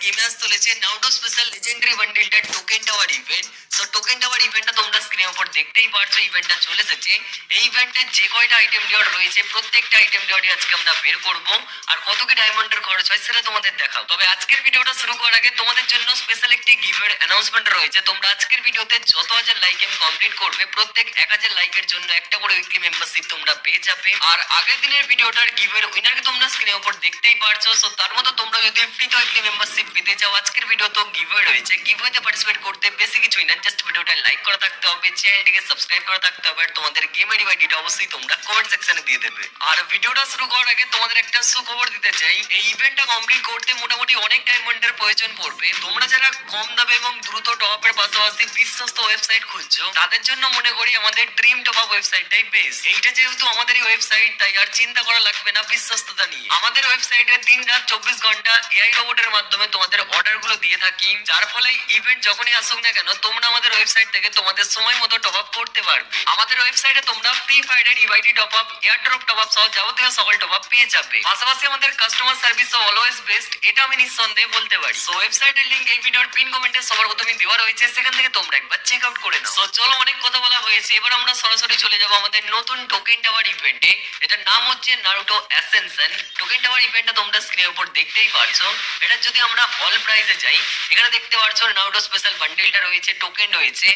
গেমে আসতে চলেছে নাউটো স্পেশাল লেজেন্ডারি বান্ডিলটার token tower event. So token tower ইভেন্টটা তোমরা স্ক্রিনের উপর দেখতেই পারছো, ইভেন্টটা চলে এসেছে। এই ইভেন্টে যে কয়টা আইটেম রিওয়ার্ড রয়েছে প্রত্যেকটা আইটেম রিওয়ার্ডই আজকে আমরা বের করব, আর কত কি ডায়মন্ডের খরচ হয় সেটা তোমাদের দেখাও। তবে আজকের ভিডিওটা শুরু করার আগে তোমাদের জন্য স্পেশাল একটি গিভের অ্যানাউন্সমেন্ট রয়েছে। তোমরা আজকের ভিডিওতে যত হাজার লাইক এম কমপ্লিট করবে প্রত্যেক 1000 লাইকের জন্য একটা করে উইকলি মেম্বারশিপ তোমরা পেয়ে যাবে। আর আগের দিনের ভিডিওটার গিভের উইনারকে তোমরা স্ক্রিনের উপর দেখতেই পারছো। সো তার মতো তোমরা যদি ফ্রিতে উইকলি মেম্বারশিপ পেতে চাও, আজকের ভিডিও তো গিভওয়ে রয়েছে। গিভওয়েতে পার্টিসিপেট করতে বেশি কিছুই না, জাস্ট ভিডিওটা লাইক করা থাকতে হবে, চ্যানেলটিকে সাবস্ক্রাইব করা থাকতে হবে, আর তোমাদের গেম আইডি আইডিটা অবশ্যই তোমরা কমেন্ট সেকশনে দিয়ে দেবে। আর ভিডিওটা শুরু করার আগে তোমাদের একটা সুখবর দিতে চাই, এই ইভেন্টটা কমপ্লিট করতে মোটামুটি অনেক ডায়মন্ডের প্রয়োজন পড়বে। তোমরা যারা কম দামে এবং দ্রুত টপ এর পাশাপাশি বিশ্বস্ত ওয়েবসাইট খুঁজছো, তাদের জন্য মনে করি আমাদের ড্রিম টপ আপ ওয়েবসাইটটাই বেস্ট। এইটা যেহেতু আমাদেরই ওয়েবসাইট, তাই আর চিন্তা করা লাগবে না বিশ্বস্ততা নিয়ে। আমাদের ওয়েবসাইটে দিন রাত 24 ঘন্টা এআই রোবটের মাধ্যমে তোমাদের অর্ডার গুলো দিয়ে থাকি, যার ফলে ইভেন্ট যখনই আসুক না কেন তোমরা আমাদের ওয়েবসাইট থেকে তোমাদের সময় মতো টপ আপ করতে পারবে। আমাদের ওয়েবসাইটে তোমরা ফ্রি ফায়ারের ইভাইটি top up, air drop top up সহ যাবতীয় সকল টপ আপ পেয়ে যাবে। পাশাপাশি আমাদের কাস্টমার সার্ভিস অলওয়েজ বেস্ট, এটা আমি নিঃসন্দেহে বলতে পারি। সো ওয়েবসাইটের লিংক এই ভিডিওর পিন কমেন্টে সবার প্রথমে দেওয়া রয়েছে, সেখান থেকে তোমরা একবার চেক আউট করে নাও। সো চলো, অনেক কথা বলা হয়েছে, এবার আমরা সরাসরি চলে যাব আমাদের নতুন টোকেন টাওয়ার ইভেন্টে। এটার নাম হচ্ছে নারুটো অ্যাসেনশন। টোকেন টাওয়ার ইভেন্টটা তোমরা স্ক্রিনের উপর দেখতেই পারছো। এটা যদি আমরা অল প্রাইসে যাই, এখানে দেখতে পারছো নারুটো স্পেশাল বান্ডেলটা রয়েছে, টোকেন রয়েছে,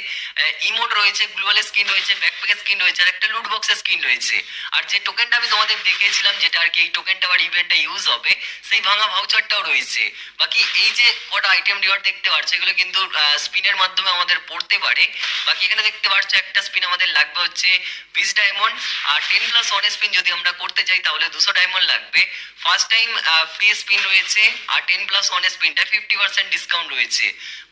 ইমোট রয়েছে, গ্লোবাল স্কিন রয়েছে, ব্যাকপ্যাক স্কিন রয়েছে, আর একটা লুট বক্সের স্কিন রয়েছে। আর যে টোকেনটা আমি তোমাদের দেখিয়েছিলাম, যেটা আর কি এই টোকেন টাওয়ার ইভেন্টে ইউজ হবে, সেই ভাঙা ভাউচারটাও রয়েছে। বাকি এই যে কটা আইটেম রিওয়ার্ড দেখতে পাচ্ছ, এগুলো কিন্তু স্পিনের মাধ্যমে আমাদের পড়তে পারে। বাকি এখানে দেখতে পাচ্ছ একটা স্পিন আমাদের লাগবে হচ্ছে 20 ডায়মন্ড, আর 10+1 স্পিন যদি আমরা করতে যাই তাহলে 200 ডায়মন্ড লাগবে। ফার্স্ট টাইম ফ্রি স্পিন রয়েছে, আর 10+1 স্পিনটা 50% ডিসকাউন্ট রয়েছে।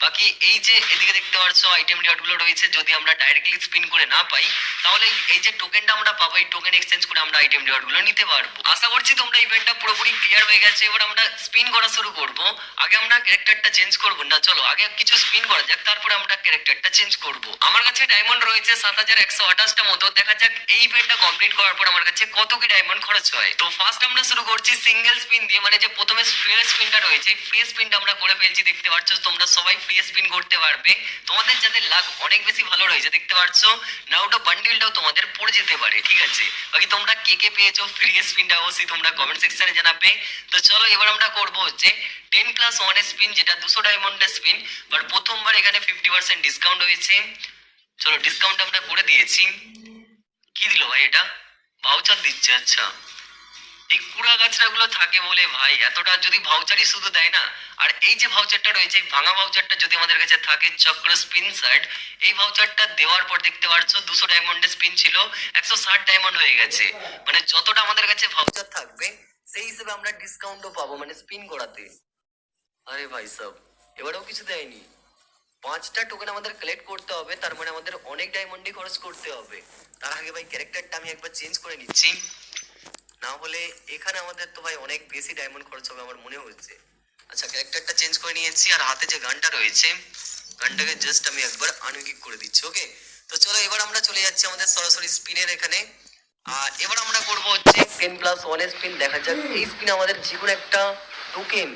বাকি এই যে এদিকে দেখতে পাচ্ছ আইটেম রিওয়ার্ড গুলো রয়েছে, যদি আমরা ডাইরেক্টলি স্পিন করে না পাই তাহলে এই যে টোকেনটা আমরা পাবো, এই টোকেন এক্সচেঞ্জ করে আমরা আইটেম রিওয়ার্ড গুলো নিতে পারবো। আশা করছি তোমরা ইভেন্টটা পুরোপুরি ক্লিয়ার হয়ে গেছে। এবার আমরা স্পিন করা শুরু করব। আগে আমরা ক্যারেক্টারটা চেঞ্জ করব না, চলো আগে কিছু স্পিন করা যাক, তারপরে আমরা ক্যারেক্টারটা চেঞ্জ করব। আমার কাছে ডায়মন্ড রয়েছে 7128টা মতো। দেখা যাক এই ইভেন্টটা কমপ্লিট করার পর আমার কাছে কত কি ডায়মন্ড খরচ হয়। তো ফার্স্ট আমরা শুরু করছি সিঙ্গেল স্পিন দিয়ে, মানে যে প্রথমে ফ্রি স্পিনটা রয়েছে, ফ্রি স্পিনটা আমরা করে ফেলছি। দেখতে পাচ্ছ তোমরা সবাই ফ্রি স্পিন করতে পারবে, তোমাদের যাদের লাক অনেক বেশি ভালো রয়েছে। দেখতে পাচ্ছ নাউটো বান্ডিলটাও তোমাদের পড়ে যেতে পারে, ঠিক আছে। বাকি তোমরা কে কে পেয়েছো ফ্রি স্পিনটা অবশ্যই তোমরা কমেন্ট সেকশনে জানাবে। তো চলো এবার আমরা করব হচ্ছে 10+1 স্পিন, যেটা 200 ডায়মন্ডের স্পিন। বাট প্রথমবার এখানে 50% ডিসকাউন্ট হয়েছে। চলো ডিসকাউন্ট আমরা করে দিয়েছি। কি দিল ভাই এটা? ভাউচার দিচ্ছে, আচ্ছা। এই কুড়া গাছরা গুলো থাকে বলে ভাই, এতটা যদি ভাউচারই শুধু দেয় না। আর এই যে ভাউচারটা রয়েছে, এই ভাঙা ভাউচারটা যদি আমাদের কাছে থাকে চক্র স্পিন সার্ট, এই ভাউচারটা দেওয়ার পর দেখতে পাচ্ছ 200 ডায়মন্ডের স্পিন ছিল 160 ডায়মন্ড হয়ে গেছে। মানে যতটা আমাদের কাছে ভাউচার থাকবে সেই হিসেবে আমরা ডিসকাউন্টও পাবো, মানে স্পিন করাতে। আরে ভাই সব, এবারেও কিছু দেয়নি। 5টা টোকেন আমাদের কালেক্ট করতে হবে, তার মানে আমাদের অনেক ডায়মন্ডই খরচ করতে হবে। তার আগে ভাই ক্যারেক্টারটা আমি একবার চেঞ্জ করে নিচ্ছি, না হলে এখানে আমাদের তো ভাই অনেক বেশি ডায়মন্ড খরচ হবে আমার মনে হচ্ছে। আচ্ছা ক্যারেক্টারটা চেঞ্জ করে নিয়েছি, আর হাতে যে গানটা রয়েছে, গানটাকে জাস্ট আমি একবার আনকিক করে দিচ্ছি। ওকে, তো চলো এবার আমরা চলে যাচ্ছি আমাদের সরাসরি স্পিনের এখানে। আর এবার আমরা করবো হচ্ছে 10+1 স্পিন। দেখা যাক এই স্পিন আমাদের যে কোনো একটা টোকেন।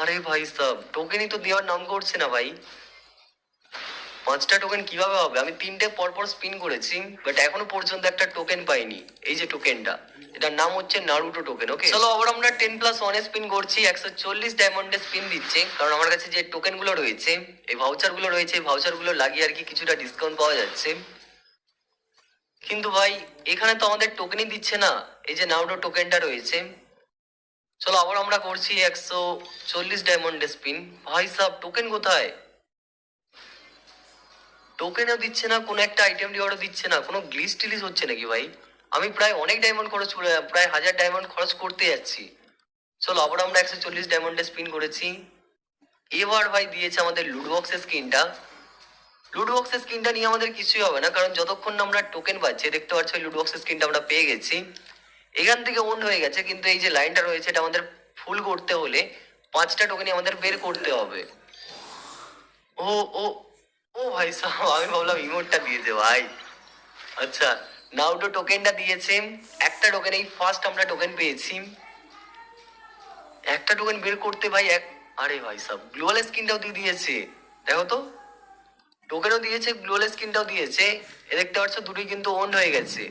আরে ভাই সব, টোকেনই তো দেওয়ার নাম করছে না ভাই। 5টা টোকেন কিভাবে হবে? আমি 3টে পরপর স্পিন করেছি, বাট এখনো পর্যন্ত একটা টোকেন পাইনি। এই যে টোকেনটা, এটার নাম হচ্ছে নারুটো টোকেন। ওকে চলো আবার আমরা 10+1 স্পিন করছি। 140 ডায়মন্ডে স্পিন দিচ্ছে, কারণ আমার কাছে যে টোকেন গুলো রয়েছে, এই ভাউচার গুলো রয়েছে, এই ভাউচার গুলো লাগিয়ে আর কি কিছুটা ডিসকাউন্ট পাওয়া যাচ্ছে। কিন্তু ভাই এখানে তো আমাদের টোকেনই দিচ্ছে না, এই যে নারুটো টোকেনটা রয়েছে। চলো আবার আমরা করছি 140 ডায়মন্ডে স্পিন। ভাই সাব, টোকেন কোথায়? টোকেনও দিচ্ছে না, কোনো একটা আইটেম রিওয়ার্ডও দিচ্ছে না। কোনো গ্লিচ টিলিচ হচ্ছে নাকি ভাই? আমি প্রায় অনেক ডায়মন্ড খরচ করে, প্রায় 1000 ডায়মন্ড খরচ করতে যাচ্ছি। চলো আবার আমরা 140 ডায়মন্ডে স্পিন করেছি। এবার ভাই দিয়েছে আমাদের লুট বক্সের স্কিনটা। লুট বক্সের স্কিনটা নিয়ে আমাদের কিছুই হবে না, কারণ যতক্ষণ না আমরা টোকেন পাচ্ছি, দেখতে পাচ্ছি লুট বক্সের স্কিনটা আমরা পেয়ে গেছি। এখান থেকে অন হয়ে গেছে, কিন্তু এই যে লাইনটা রয়েছে এটা আমাদের ফুল করতে হলে 5টা টোকেনই আমাদের বের করতে হবে। ও ও ও ভাই সাহেব, আমি ভাবলাম ইমোটটা দিয়েছে ভাই। আচ্ছা, নাউটো টোকেনটা দিয়েছে। একটা টোকেন, এই ফার্স্ট আমরা টোকেন পেয়েছি। একটা টোকেন বের করতে ভাই আরে ভাই সাব গ্লোবাল স্কিনটাও দিয়ে দিয়েছে, দেখো তো, টোকেনও দিয়েছে, গ্লোবাল স্কিনটাও দিয়েছে। এ দেখতে পাচ্ছ দুটোই কিন্তু ওন হয়ে গেছে।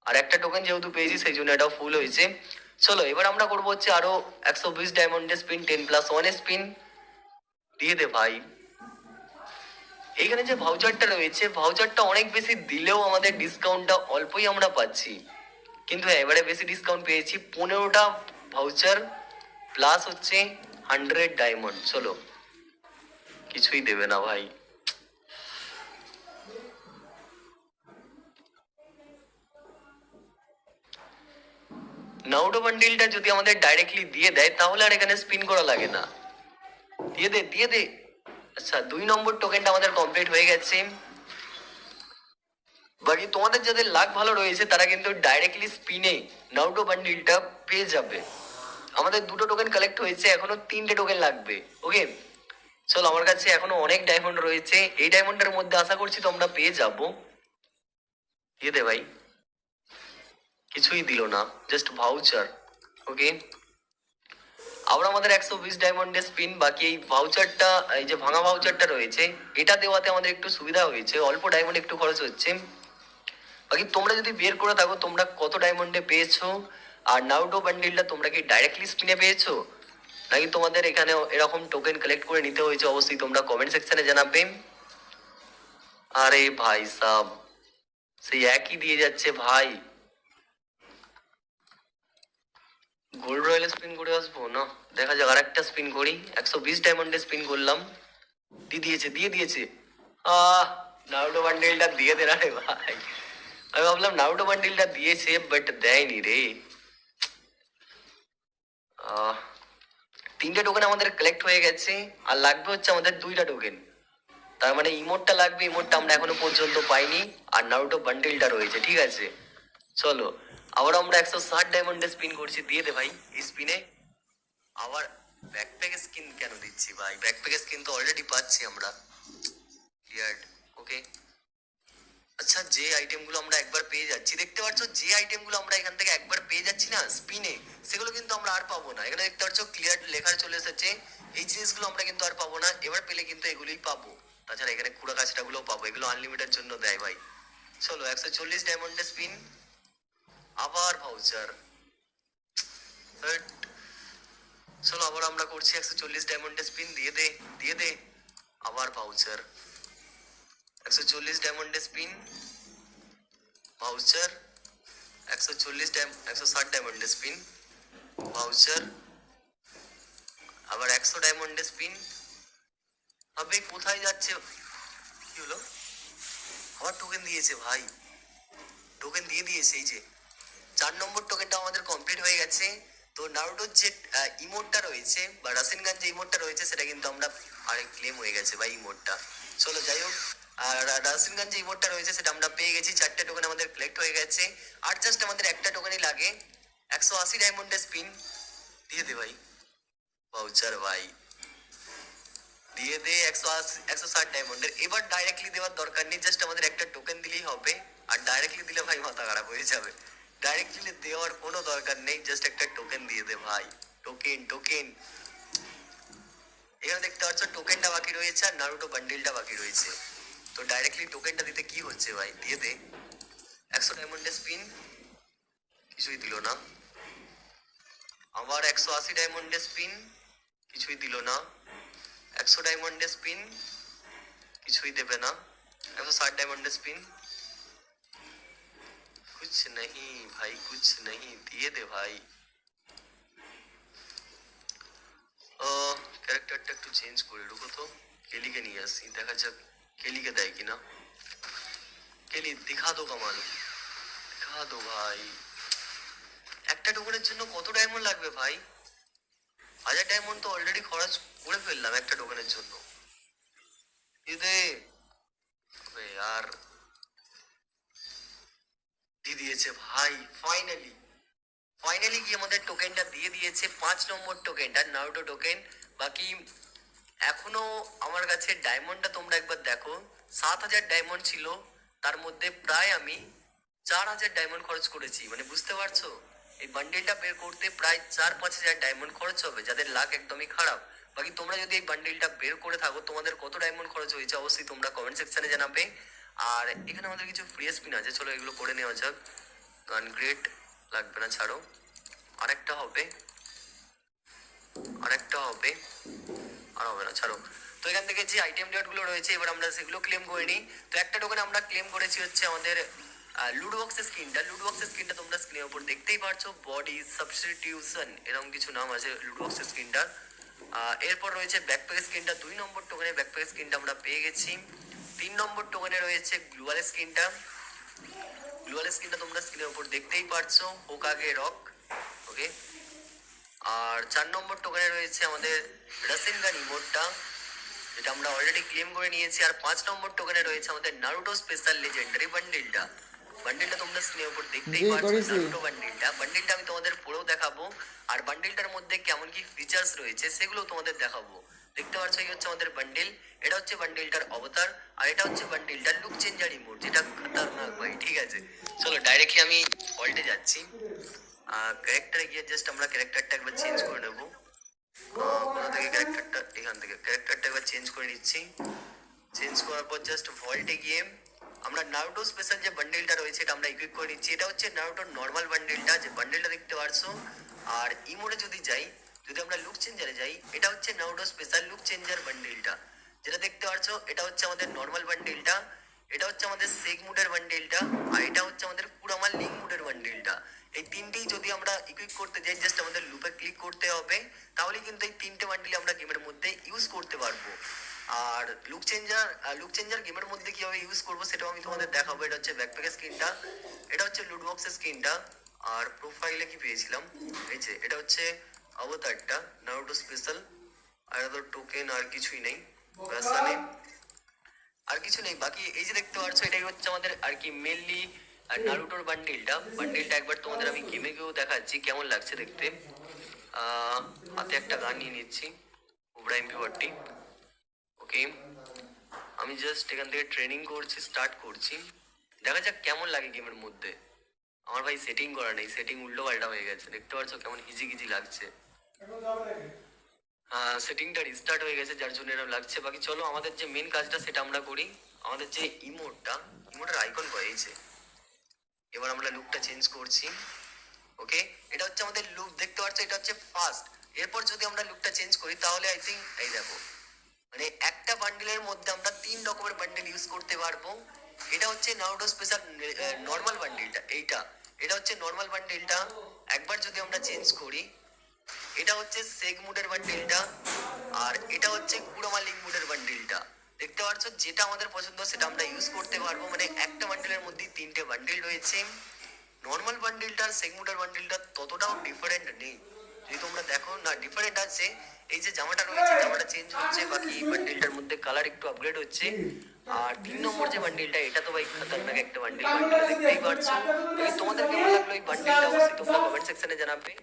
আর একটা টোকেন যেহেতু পেয়েছি সেই জন্য এটাও ফুল হয়েছে। চলো এবার আমরা করবো হচ্ছে আরো 120 ডায়মন্ডের স্পিন, 10+1 স্পিন। দিয়ে দে ভাই। এইখানে যে ভাউচারটা রয়েছে, ভাউচারটা অনেক বেশি দিলেও আমাদের ডিসকাউন্টটা অল্পই আমরা পাচ্ছি। কিন্তু হ্যাঁ, এবারে বেশি ডিসকাউন্ট পেয়েছি, 15টা ভাউচার প্লাস হচ্ছে 100 ডায়মন্ড। চলো, কিছুই দেবে না ভাই। নাউডো বান্ডিলটা যদি আমাদের ডাইরেক্টলি দিয়ে দেয় তাহলে আর এখানে স্পিন করা লাগে না। দিয়ে দে, দিয়ে দে। আচ্ছা, 2 নম্বর টোকেনটা আমাদের কমপ্লিট হয়ে গেছে। বাকি তোমাদের যাদের লাক ভালো রয়েছে তারা কিন্তু ডাইরেক্টলি স্পিনে নাউটো বান্ডিলটা পেয়ে যাবে। আমাদের 2টো টোকেন কালেক্ট হয়েছে, এখনো 3টে টোকেন লাগবে। ওকে, চলো, আমার কাছে এখনো অনেক ডায়মন্ড রয়েছে, এই ডায়মন্ডের মধ্যে আশা করছি তোমরা পেয়ে যাবো। দিয়ে দে ভাই। কিছুই দিল না, জাস্ট ভাউচার। ওকে, আবার আমাদের 120 ডায়মন্ডের স্পিন বাকি। এই ভাউচারটা, এই যে ভাঙা ভাউচারটা রয়েছে, এটা দেওয়াতে আমাদের একটু সুবিধা হয়েছে, অল্প ডায়মন্ড একটু খরচ হচ্ছে। বাকি তোমরা যদি বের করে থাকো তোমরা কত ডায়মন্ডে পেয়েছো, আর নাউটো বান্ডিলটা তোমরা কি ডাইরেক্টলি স্পিনে পেয়েছো নাকি তোমাদের এখানে এরকম টোকেন কালেক্ট করে নিতে হয়েছে, অবশ্যই তোমরা কমেন্ট সেকশনে জানাবে। আরে ভাই সাব, সেই একই দিয়ে যাচ্ছে ভাই। গোল্ড রয়্যাল স্পিন করে আসবো না, দেখা যাক, আর একটা স্পিন করি। 120 ডায়মন্ডে স্পিন করলাম, দিয়ে দিয়েছে, দিয়ে দিয়েছে। আহ, নাউটো বান্ডিলটা দিয়ে দে না রে ভাই। আমি ভাবলাম নাউটো বান্ডিলটা দিয়েছে, বাট দেয়নি রে। আহ, 3টে টোকেন আমাদের কালেক্ট হয়ে গেছে, আর লাগবে হচ্ছে আমাদের 2টা টোকেন। তার মানে ইমোটটা লাগবে, ইমোটটা আমরা এখনো পর্যন্ত পাইনি। আর নারুটো বান্ডিলটা রয়েছে, ঠিক আছে। চলো, আবার আমরা 160 ডায়মন্ডে স্পিন করছি, দিয়ে দে ভাই এই স্পিনে। আবার ব্যাকপ্যাক স্কিন কেন দিচ্ছি ভাই, ব্যাকপ্যাক স্কিন তো অলরেডি পাচ্ছি আমরা। ক্লিয়ার্ড। ওকে, আচ্ছা, যে আইটেমগুলো আমরা একবার পেয়ে যাচ্ছি, দেখতে পাচ্ছ যে আইটেমগুলো আমরা এখান থেকে একবার পেয়ে যাচ্ছি না স্পিনে, সেগুলো কিন্তু আমরা আর পাবো না। এখানে দেখতে পাচ্ছ ক্লিয়ার লেখা চলে এসেছে, এই জিনিসগুলো আমরা কিন্তু আর পাবো না, এবার পেলে কিন্তু এগুলোই পাবো। তাছাড়া এখানে কুড়া কাছটাগুলোও পাবো, এগুলো আনলিমিটেড জন্য দেয় ভাই। চলো, 140 ডায়মন্ডে স্পিন, আবার ভাউচার। চলো, আবার আমরা করছি 140 ডায়মন্ডে স্পিন, দিয়ে দে, দিয়ে দে। আবার ভাউচার, 140 ডায়মন্ডে স্পিন, ভাউচার। 160 ডায়মন্ডে স্পিন, ভাউচার। আবার 100 ডায়মন্ডে স্পিন। আবে কোথায় যাচ্ছে, কি হলো? আবার টোকেন দিয়েছে ভাই, টোকেন দিয়ে দিয়েছে। এই যে 4 নম্বর টোকেনটা আমাদের কমপ্লিট হয়ে গেছে। তো নারুটোর যে ইমোটটা রয়েছে বা রাসেনগান যে ইমোটটা রয়েছে সেটা কিন্তু আমরা, আরে ক্লেম হয়ে গেছে ভাই ইমোটটা। চলো যাই হোক, আর রাসেনগান যে ইমোটটা রয়েছে সেটা আমরা পেয়ে গেছি, 4টে টোকেন আমাদের কালেক্ট হয়ে গেছে। আর জাস্ট আমাদের একটা টোকেনই লাগে। 180 ডায়মন্ডের স্পিন, দিয়ে দে ভাই ভাউচার ভাই, দিয়ে দে। 180 160 ডায়মন্ডের। এবার ডাইরেক্টলি দেওয়ার দরকার নেই, জাস্ট আমাদের একটা টোকেন দিলেই হবে। আর ডাইরেক্টলি দিলে ভাই মাথা খারাপ হয়ে যাবে, ডাইরেক্টলি দেওয়ার কোনো দরকার নেই, জাস্ট একটা টোকেন দিয়ে দে ভাই। Token, token. এখানে দেখতে পাচ্ছ টোকেনটা বাকি রয়েছে আর নারুটো বান্ডিলটা বাকি রয়েছে। তো ডাইরেক্টলি টোকেনটা দিতে কি হচ্ছে ভাই, দিয়ে দে। 100 ডায়মন্ডের স্পিন, কিছুই দিল না। আবার 180 ডায়মন্ডের স্পিন, কিছুই দিল না। 100 ডায়মন্ডের স্পিন, কিছুই দেবে না। 160 डायमंड स्पिन, कुछ नहीं भाई, कुछ नहीं, दिए दे भाई। ক্যারেক্টারটা একটু চেঞ্জ করে, রুকো তো, কেলিকে নিয়ে আসি, দেখা যাক কেলিকে দেয় কিনা। কেলি দিখা দো কামাল, দিখা দো ভাই। একটা টোকনের জন্য কত ডায়মন্ড লাগবে ভাই? 1000 ডায়মন্ড তো অলরেডি খরচ করে ফেললাম একটা টোকনের জন্য। দে, আবে यार, দিয়ে দিয়েছে ভাই ফাইনালি। ফাইনালি কি আমাদের টোকেনটা দিয়ে দিয়েছে, 5 নম্বর টোকেনটা নারুটো টোকেন। বাকি এখনো আমার কাছে ডায়মন্ডটা তোমরা একবার দেখো, 7000 ডায়মন্ড ছিল, তার মধ্যে প্রায় আমি 4000 ডায়মন্ড খরচ করেছি। মানে বুঝতে পারছো, এই বান্ডেলটা বের করতে প্রায় 4-5 হাজার ডায়মন্ড খরচ হবে যাদের লাক একদমই খারাপ। বাকি তোমরা যদি এই বান্ডিলটা বের করে থাকো, তোমাদের কত ডায়মন্ড খরচ হয়েছে অবশ্যই তোমরা কমেন্ট সেকশনে জানাবে। আর এখানে আমাদের কিছু ফ্রি স্পিন আছে, চলো এগুলো করে নেওয়া যাক। গান গ্রেট লাগবে না, ছাড়ো। আরেকটা হবে, আরেকটা হবে, আর হবে না, ছাড়ো। তো এখান থেকে যে আইটেম গুলো রয়েছে এবার আমরা সেগুলো ক্লেম করে নিই। তো একটা টোকেন আমরা ক্লেম করেছি হচ্ছে আমাদের লুড বক্সের স্কিনটা। লুড বক্সের স্কিনটা তোমরা স্ক্রিনের উপর দেখতেই পারছো, বডি সাবস্টিটিউশন এরকম কিছু নাম আছে লুড বক্সের স্কিনটার। এরপর রয়েছে ব্যাকপ্যাক স্কিনটা, 2 নম্বর টোকেনে ব্যাকপ্যাক স্কিনটা আমরা পেয়ে গেছি। 3 নম্বর টোকেনে রয়েছে গ্লুয়াল স্কিনটা। গ্লুয়াল স্কিনটা তোমরা স্ক্রিনের উপর দেখতেই পারছো, হোকাগে রক। ওকে। আর 4 নম্বর টোকেনে রয়েছে আমাদের রাসিনগান ইমোটটা, যেটা আমরা অলরেডি ক্লেম করে নিয়েছি। আর 5 নম্বর টোকেনে রয়েছে আমাদের নারুটো স্পেশাল লেজেন্ডারি বান্ডিলটা। বান্ডিলটা তোমরা স্ক্রিনের উপর দেখতেই পাচ্ছ, নারুটো বান্ডিলটা। বান্ডিলটা আমি তোমাদের পরেও দেখাবো, আর বান্ডিলটার মধ্যে কেমন কি ফিচার্স রয়েছে সেগুলো তোমাদের দেখাবো। দেখতে পাচ্ছ এই হচ্ছে আমাদের বান্ডিল, এটা হচ্ছে বান্ডিলটার অবতার, আর এটা হচ্ছে বান্ডিলটার লুক চেঞ্জার ইমোট, যেটা খতরনাক ভাই। ঠিক আছে, চলো ডাইরেক্টলি আমি অল্টে যাচ্ছি। ক্যারেক্টারে গিয়ে জাস্ট আমরা ক্যারেক্টারটা একবার চেঞ্জ করে নেবো। কোথা থেকে ক্যারেক্টারটা, এখান থেকে ক্যারেক্টারটা একবার চেঞ্জ করে নিচ্ছি। চেঞ্জ করার পর জাস্ট ভল্টে গিয়ে আমরা নারুটো স্পেশাল যে বান্ডেলটা রয়েছে এটা আমরা ইকুইপ করে নিচ্ছি। এটা হচ্ছে নারুটোর নর্মাল বান্ডেলটা, যে বান্ডেলটা দেখতে পারছো। আর ইমোটে যদি যাই, যদি আমরা লুক চেঞ্জারে যাই, এটা হচ্ছে নারুটো স্পেশাল লুক চেঞ্জার বান্ডেলটা, যেটা দেখতে পারছো। এটা হচ্ছে আমাদের নর্মাল বান্ডেলটা, এটা হচ্ছে আমাদের সেগ মুডের বান্ডেলটা, আর এটা হচ্ছে আমাদের কুরামার লিঙ্ক মুডের বান্ডেলটা। এই তিনটেই যদি আমরা ইকুইপ করতে যাই, জাস্ট আমাদের লুপে ক্লিক করতে হবে, তাহলে কিন্তু এই তিনটে বান্ডেল আমরা গেমের মধ্যে ইউজ করতে পারবো। আর লুক চেঞ্জার গেমের মধ্যে কিভাবে ইউজ করবো সেটাও আমি তোমাদের দেখাবো। এটা হচ্ছে ব্যাকপ্যাকের স্ক্রিনটা, এটা হচ্ছে লুট বক্সের স্ক্রিনটা। আর প্রোফাইলে কি পেয়েছিলাম, এই যে এটা হচ্ছে অবতারটা নারুটো স্পেশাল। আর তো টোকেন আর কিছুই নেই, ব্যাসানে আর কিছু নেই। বাকি এই যে দেখতে পাচ্ছ এটাই হচ্ছে আমাদের আর কি মেনলি নারুটোর বান্ডিলটা একবার তোমাদের আমি গেমে গিয়েও দেখাচ্ছি কেমন লাগছে দেখতে। হাতে একটা গান নিয়ে নিচ্ছি, কোবরা MP40। ওকে, আমি জাস্ট এখান থেকে ট্রেনিং করছি, স্টার্ট করছি, দেখা যাক কেমন লাগে গেমের মধ্যে। আমার ভাই সেটিং করা নেই, সেটিং উল্টো পাল্টা হয়ে গেছে, দেখতে পাচ্ছ কেমন হিজি গিজি লাগছে। সেটিংটা রিস্টার্ট হয়ে গেছে যার জন্য এরকম লাগছে। বাকি চলো আমাদের যে মেন কাজটা সেটা আমরা করি। আমাদের যে ইমোটের আইকন করেছে, এবার আমরা লুকটা চেঞ্জ করছি। ওকে, এটা হচ্ছে আমাদের লুক, দেখতে পাচ্ছ এটা হচ্ছে ফার্স্ট। এরপর যদি আমরা লুকটা চেঞ্জ করি তাহলে আই থিঙ্ক এই দেখো, মানে একটা বান্ডেলের মধ্যে আমরা 3 রকমের বান্ডেল ইউজ করতে পারবো। এটা হচ্ছে নারুটো স্পেশাল নর্মাল বান্ডেলটা, এটা হচ্ছে নর্মাল বান্ডেলটা। একবার যদি আমরা চেঞ্জ করি, এটা হচ্ছে সেগ মুডের বান্ডেলটা, আর এটা হচ্ছে কুড়ামা লিঙ্ক মুডের বান্ডেলটা। দেখতে পাচ্ছ যেটা আমাদের পছন্দ সেটা আমরা ইউজ করতে পারবো। মানে একটা বান্ডেলের মধ্যে 3টে বান্ডেল রয়েছে। নর্মাল বান্ডেলটা আর সেগ মুডের বান্ডেলটা ততটাও ডিফারেন্ট নেই, যদি তোমরা দেখো না ডিফারেন্ট আছে। এই যে জামাটা রয়েছে, জামাটা চেঞ্জ হচ্ছে, বাকি বান্ডেলটার মধ্যে কালার একটু আপগ্রেড হচ্ছে। আর 3 নম্বর যে বান্ডেলটা, এটা তো ভাই খতরনাক একটা বান্ডেল দেখতেই পারছো। তো তোমাদের কেমন লাগলো এই বান্ডেলটা অবশ্যই তোমরা কমেন্ট সেকশনে জানাবে।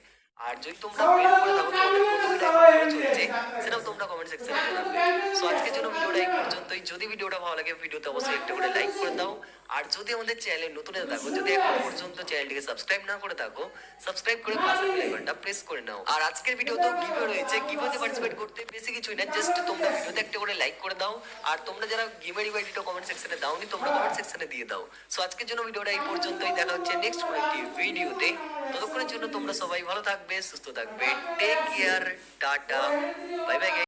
আর যদি তোমরা বের করে থাকো তোমাদের কত টাকা চলছে সেটাও তোমরা কমেন্ট সেকশনে জানাবে। সো আজকের জন্য ভিডিওটা এই পর্যন্তই। যদি ভিডিওটা ভালো লাগে ভিডিওতে অবশ্যই একটা করে লাইক করে দাও। আর যদি আমাদের চ্যানেলে নতুন হয়ে থাকো, যদি এখন পর্যন্ত চ্যানেলটিকে সাবস্ক্রাইব না করে থাকো, সাবস্ক্রাইব করে পাশের বেল আইকনটা প্রেস করে নাও। আর আজকের ভিডিওতেও গিভওয়ে রয়েছে, গিভওয়েতে পার্টিসিপেট করতে বেশি কিছুই না, জাস্ট তোমরা ভিডিওতে একটা করে লাইক করে দাও। আর তোমরা যারা গেমের রিভাইডিটা কমেন্ট সেকশনে দাওনি, তোমরা কমেন্ট সেকশনে দিয়ে দাও। সো আজকের জন্য ভিডিওটা এই পর্যন্তই, দেখা হচ্ছে নেক্সট কোনো একটি ভিডিওতে। ততক্ষণের জন্য তোমরা সবাই ভালো থাকবে, সুস্থ থাকবে, take care, tata, bye by.